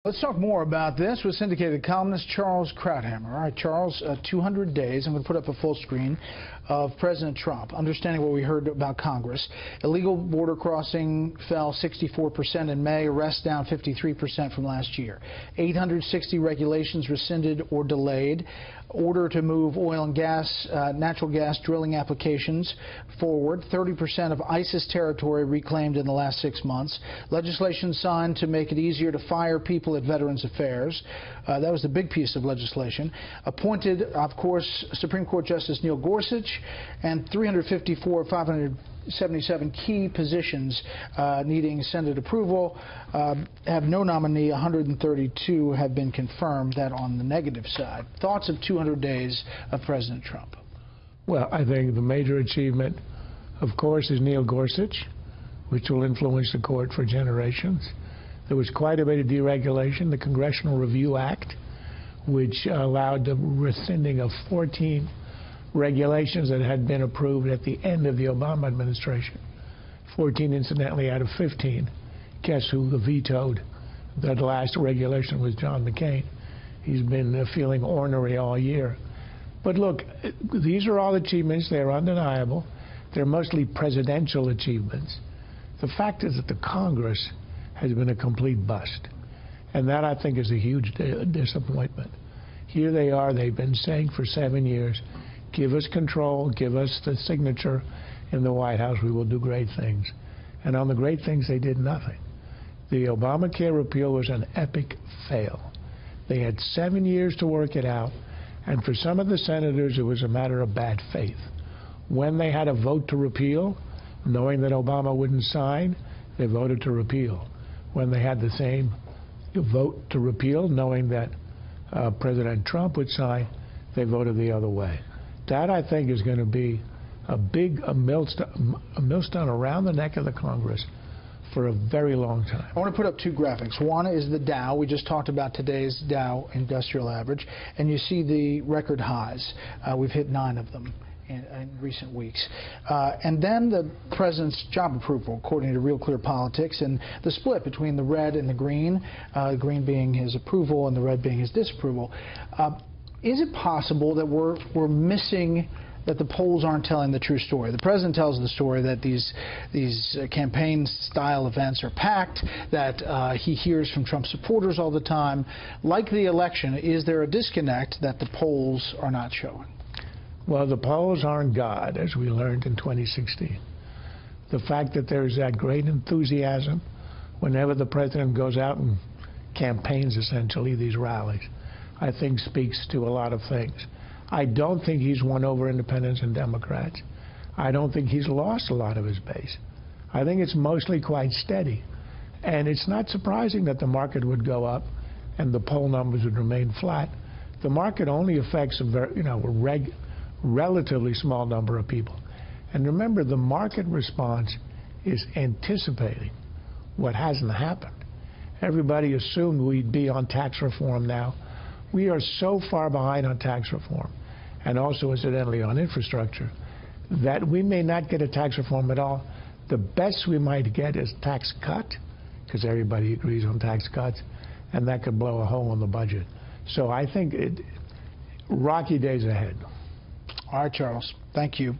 Let's talk more about this with syndicated columnist Charles Krauthammer. All right, Charles, 200 days. I'm going to put up a full screen of President Trump. Understanding what we heard about Congress. Illegal border crossing fell 64% in May. Arrests down 53% from last year. 860 regulations rescinded or delayed. Order to move oil and gas, natural gas drilling applications forward. 30% of ISIS territory reclaimed in the last 6 months. Legislation signed to make it easier to fire people at Veterans Affairs. That was the big piece of legislation. Appointed, of course, Supreme Court Justice Neil Gorsuch, and 577 key positions needing Senate approval have no nominee. 132 have been confirmed. That on the negative side. Thoughts of 200 days of President Trump? Well, I think the major achievement, of course, is Neil Gorsuch, which will influence the court for generations. There was quite a bit of deregulation. The Congressional Review Act, which allowed the rescinding of 14 regulations that had been approved at the end of the Obama administration. 14, incidentally, out of 15. Guess who vetoed that last regulation was John McCain. He's been feeling ornery all year. But look, these are all achievements. They're undeniable. They're mostly presidential achievements. The fact is that the Congress has been a complete bust. And that, I think, is a huge disappointment. Here they are. They've been saying for 7 years, give us control, give us the signature in the White House, we will do great things. And on the great things, they did nothing. The Obamacare repeal was an epic fail. They had 7 years to work it out, and for some of the senators, it was a matter of bad faith. When they had a vote to repeal, knowing that Obama wouldn't sign, they voted to repeal. When they had the same vote to repeal, knowing that President Trump would sign, they voted the other way. That, I think, is going to be a millstone around the neck of the Congress for a very long time. I want to put up two graphics. One is the Dow. We just talked about today's Dow Industrial Average, and you see the record highs. We've hit 9 of them in recent weeks. And then the president's job approval, according to Real Clear Politics, and the split between the red and the green being his approval and the red being his disapproval. Is it possible that we're missing, that the polls aren't telling the true story? The president tells the story that these campaign-style events are packed, that he hears from Trump supporters all the time. Like the election, is there a disconnect that the polls are not showing? Well, the polls aren't God, as we learned in 2016. The fact that there's that great enthusiasm whenever the president goes out and campaigns, essentially, these rallies, I think speaks to a lot of things. I don't think he's won over independents and Democrats. I don't think he's lost a lot of his base. I think it's mostly quite steady. And it's not surprising that the market would go up and the poll numbers would remain flat. The market only affects a relatively small number of people. And remember, the market response is anticipating what hasn't happened. Everybody assumed we'd be on tax reform now. We are so far behind on tax reform, and also, incidentally, on infrastructure, that we may not get a tax reform at all. The best we might get is tax cut, because everybody agrees on tax cuts, and that could blow a hole in the budget. So I think rocky days ahead. All right, Charles. Thank you.